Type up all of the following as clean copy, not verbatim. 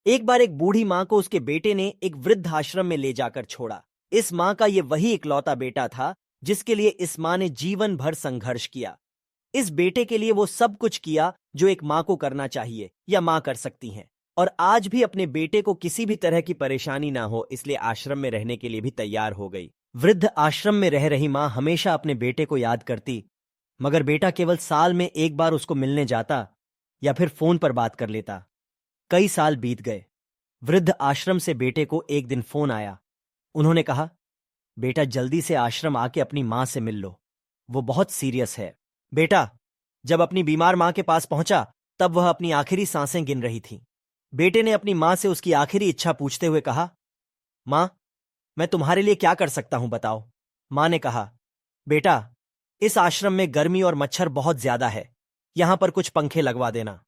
एक बार एक बूढ़ी मां को उसके बेटे ने एक वृद्ध आश्रम में ले जाकर छोड़ा। इस मां का ये वही इकलौता बेटा था जिसके लिए इस मां ने जीवन भर संघर्ष किया। इस बेटे के लिए वो सब कुछ किया जो एक मां को करना चाहिए या मां कर सकती हैं, और आज भी अपने बेटे को किसी भी तरह की परेशानी ना हो इसलिए आश्रम में रहने के लिए भी तैयार हो गई। वृद्ध आश्रम में रह रही मां हमेशा अपने बेटे को याद करती, मगर बेटा केवल साल में एक बार उसको मिलने जाता या फिर फोन पर बात कर लेता। कई साल बीत गए। वृद्ध आश्रम से बेटे को एक दिन फोन आया। उन्होंने कहा, बेटा जल्दी से आश्रम आके अपनी मां से मिल लो, वो बहुत सीरियस है। बेटा जब अपनी बीमार मां के पास पहुंचा तब वह अपनी आखिरी सांसें गिन रही थी। बेटे ने अपनी मां से उसकी आखिरी इच्छा पूछते हुए कहा, मां मैं तुम्हारे लिए क्या कर सकता हूं बताओ। मां ने कहा, बेटा इस आश्रम में गर्मी और मच्छर बहुत ज्यादा है, यहां पर कुछ पंखे लगवा देना।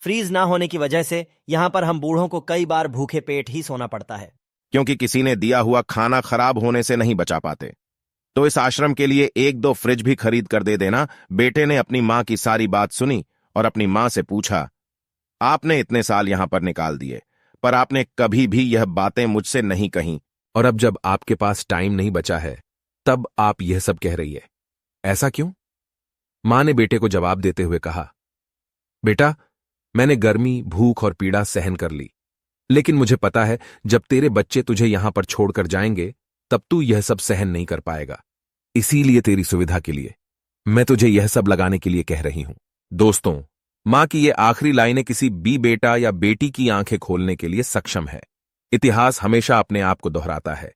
फ्रीज ना होने की वजह से यहां पर हम बूढ़ों को कई बार भूखे पेट ही सोना पड़ता है, क्योंकि किसी ने दिया हुआ खाना खराब होने से नहीं बचा पाते। तो इस आश्रम के लिए 1-2 फ्रिज भी खरीद कर दे देना। बेटे ने अपनी मां की सारी बात सुनी और अपनी मां से पूछा, आपने इतने साल यहां पर निकाल दिए, पर आपने कभी भी यह बातें मुझसे नहीं कहीं, और अब जब आपके पास टाइम नहीं बचा है तब आप यह सब कह रही है, ऐसा क्यों? मां ने बेटे को जवाब देते हुए कहा, बेटा मैंने गर्मी, भूख और पीड़ा सहन कर ली, लेकिन मुझे पता है जब तेरे बच्चे तुझे यहां पर छोड़कर जाएंगे तब तू यह सब सहन नहीं कर पाएगा। इसीलिए तेरी सुविधा के लिए मैं तुझे यह सब लगाने के लिए कह रही हूं। दोस्तों, मां की यह आखिरी लाइनें किसी भी बेटा या बेटी की आंखें खोलने के लिए सक्षम है। इतिहास हमेशा अपने आप को दोहराता है।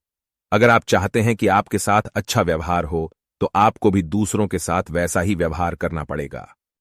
अगर आप चाहते हैं कि आपके साथ अच्छा व्यवहार हो तो आपको भी दूसरों के साथ वैसा ही व्यवहार करना पड़ेगा।